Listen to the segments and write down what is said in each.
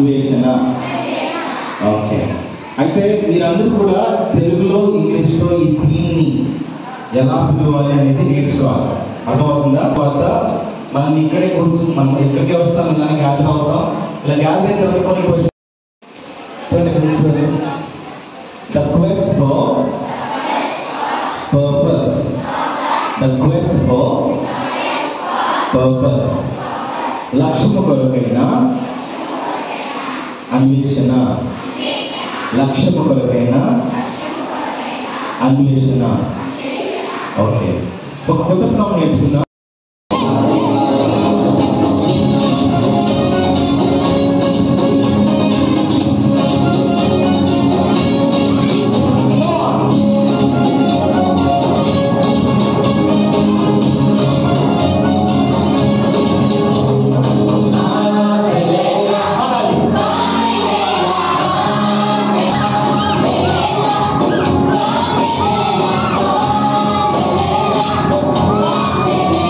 అన్వేషణ. ఓకే, అయితే మీరందరూ కూడా తెలుగులో ఇంగ్లీష్లో ఈ థీమ్ని ఎలా పిలవాలి అనేది నేర్చుకోవాలి. అర్థమవుతుందా? తర్వాత మనం ఇక్కడే కొంచెం మనం ఎక్కడికి వస్తాం ఇలా గ్యాదర్ అవుతాం. ఇలా గ్యాదర్ అయిన తర్వాత కొన్ని question. The quest for purpose. The quest for purpose. లక్ష్యము కొరకైన అన్వేషణ. లక్ష్యము కొరకైన అన్వేషణ. ఓకే, ఒక కొత్త సాంగ్ నేర్చుకుందాం. Hallelujah.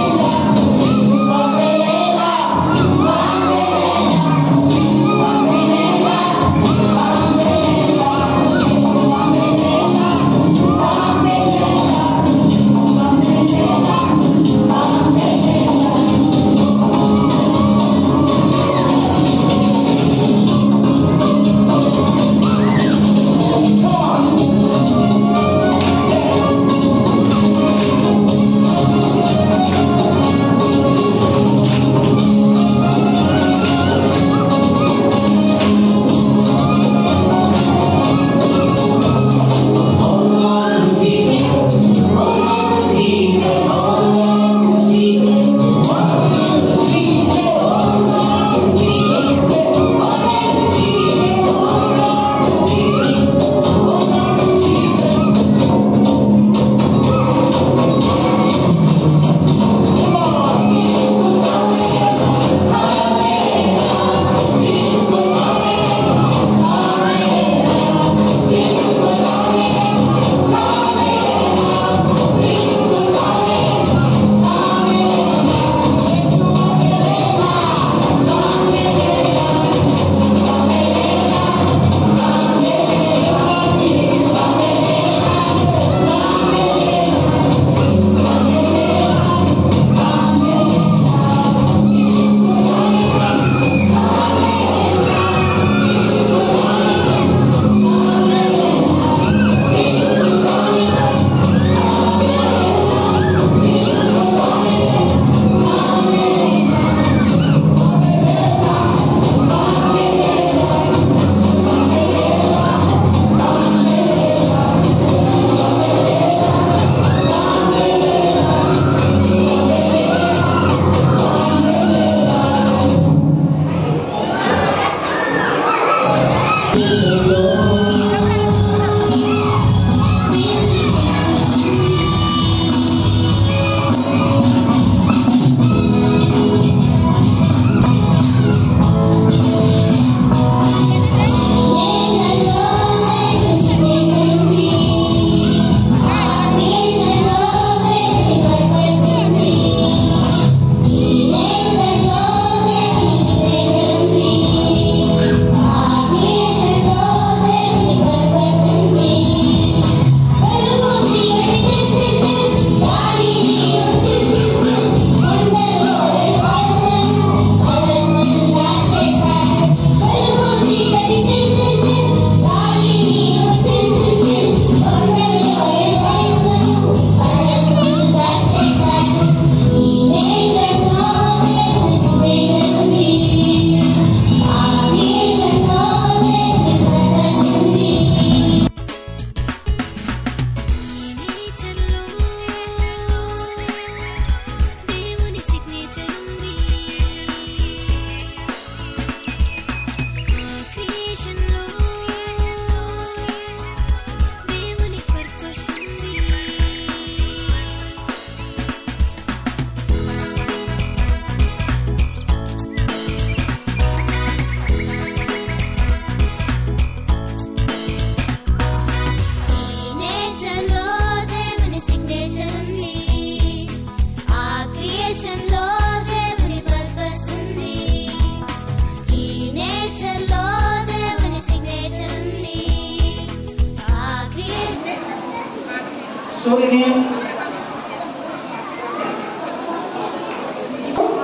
స్టోరీని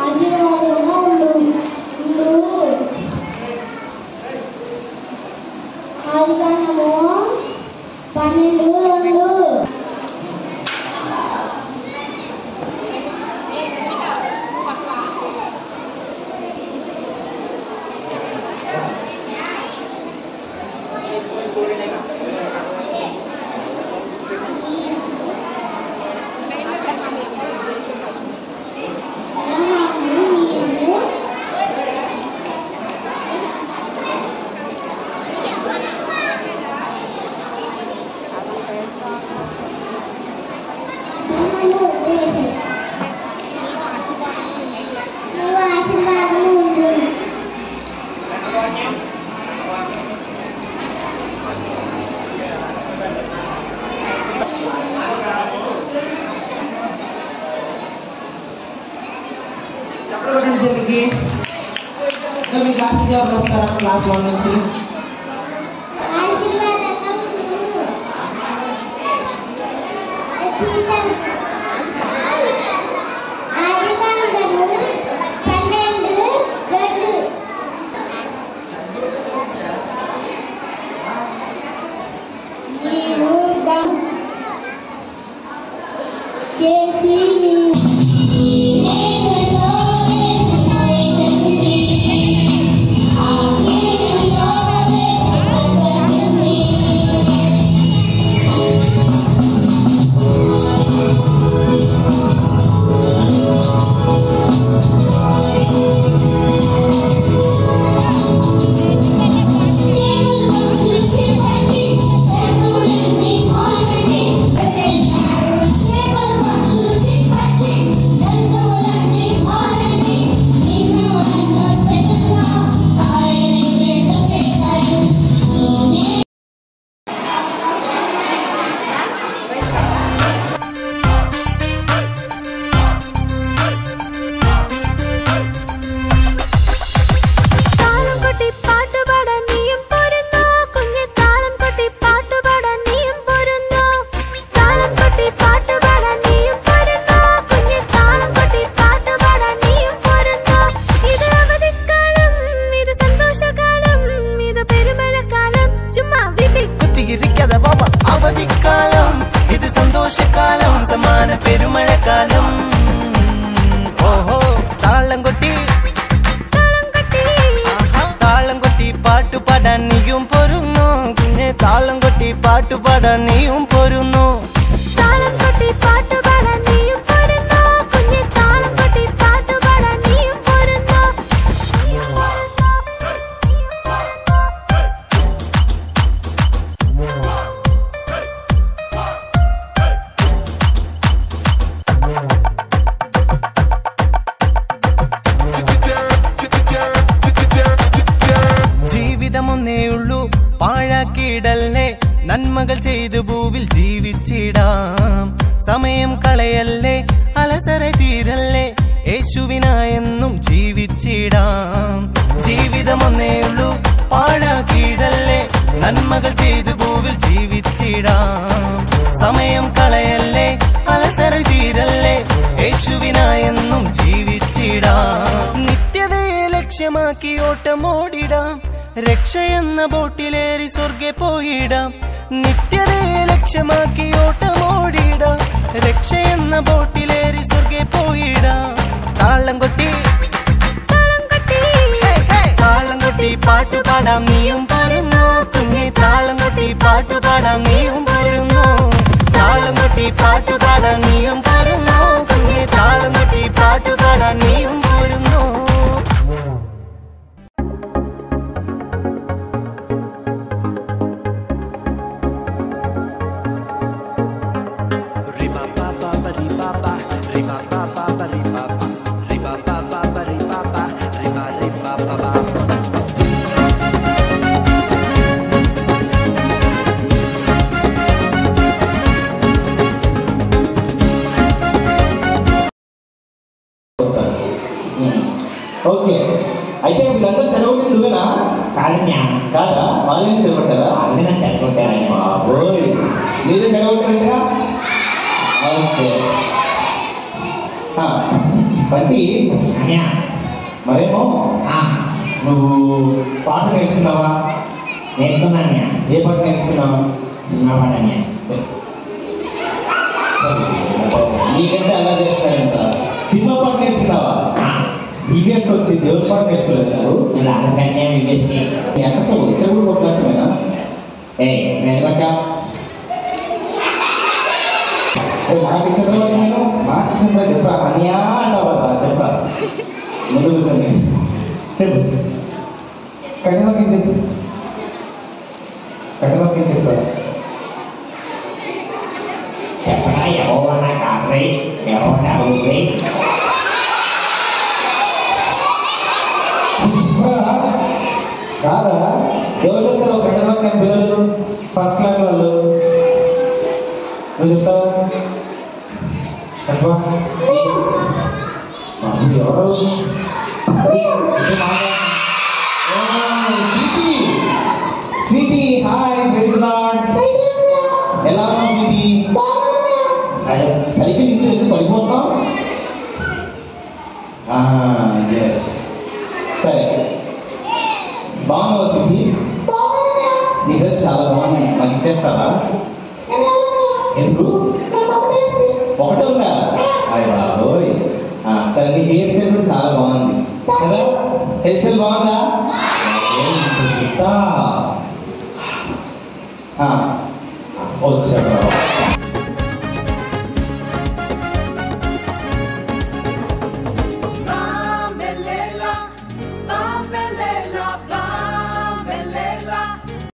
ఆశీర్వాదంగా ఉండు. ఆదికాండము 12:2. మీ క్లాస్కి ఎవరు వస్తారా? క్లాస్ 1 నుంచి సంతోషకాలం సమాన పెరుమళ కాలం. ఓహో తాళం కొట్టి తాళం కొట్టి పాటు పాడ నీயும் పొరును కుഞ്ഞെ తాళం కొట్టి పాటు పాడ నీயும் పొరును తాళం కొట్టి పాటు పాడ నీயும் పొరును కుഞ്ഞെ తాళం కొట్టి పాటు పాడ నీയും పొరును. ജീവിതമൊന്നേ ഉള്ളൂ പാഴാക്കിയിടല്ലേ നന്മകൾ ചെയ്തു ഭൂവിൽ ജീവിച്ചിടാം. സമയം കളയല്ലേ അലസര തീരല്ലേ യേശുവിനായെന്നും ജീവിച്ചിടാം. ജീവിതമൊന്നേ ഉള്ളൂ പാഴാക്കിയിടല്ലേ നന്മകൾ ചെയ്തു ഭൂവിൽ ജീവിച്ചിടാം. സമയം കളയല്ലേ അലസര തീരല്ലേ യേശുവിനായെന്നും ജീവിച്ചിടാം. നിത്യതയെ ലക്ഷ്യമാക്കി ഓട്ടമോടിടാം. രക്ഷയെന്ന ബോട്ടിലേറി സ്വർഗ്ഗെ പോയിടാം. നിത്യതയെ ലക്ഷ്യമാക്കി ഓട്ടമോടിടാം. രക്ഷയെന്ന ബോട്ടിലേറി സ്വർഗ്ഗെ പോയിടാം. താളം കൊട്ടി താളം കൊട്ടി പാട്ടു പാടാം നീയും പോരുന്നു കുഞ്ഞെ താളം കൊട്ടി പാട്ടു പാടാം നീയും പോരുന്നു. താളം കൊട്ടി പാട്ടു പാടാം നീയും പോരുന്നു കുഞ്ഞെ താളം കൊട്ടി പാട്ടു പാടാം നീയും പോരുന്നു. ఓకే, అయితే వీళ్ళంతా చదవకుండా నువ్వేనా? కాదన్యా కాదా? వాళ్ళని చదవటారా? వాళ్ళని చదవటారా? బాబోయ్, మీరే చదవటారంటగా? ఓకే బంటి మరేమో నువ్వు పాట నేర్చుకున్నావా? నేర్చుకున్నాను. ఏ పాట నేర్చుకున్నావు? సినిమా పాటనే. నీకంటే అలా చేస్తానంట. సినిమా పాట నేర్చుకున్నావా? బీబీఎస్కి వచ్చి దేవుడి పాట నేర్చుకోలేదు నువ్వు? నేను అందుకనే బీబీఎస్కి. ఎక్కడో ఇక్కడ కూడా కొట్లాడటమేనా? నేను కొట్టా. నాకు ఇచ్చిన నేను నాకు ఇచ్చిన చెప్పరా అనియా అంటావా? చెప్పరా ముందు కూర్చోండి. చెప్పు కట్టెలోకి చెప్పు. కట్టెలోకి చెప్పరా? చెప్పరా ఎవరన్నా కాపీ ఎవరన్నా ఊపి చెప్పరా? కాదా? ఎవరు చెప్తారు కట్టెలోకి పిల్లలు? ఫస్ట్ క్లాస్ వాళ్ళు. నువ్వు చెప్తావా? చెప్పా. ఎవరు? Sweetie hi praise lord. ఎలా ఉన్నావు స్వీటీ? సైకిల్ ఇచ్చి ఎందుకు పడిపోతున్నావు? ఎస్ సరే బాగున్నావా స్వీటీ? నీ డ్రెస్ చాలా బాగుంది. మాకు ఇచ్చేస్తావా? ఎందుకు? ఒకటే ఉందా? అయ్య బాబోయ్. సరే నీ హెయిర్ స్టైల్ కూడా చాలా బాగుంది కదా? హెయిర్ స్టైల్ బాగుందా?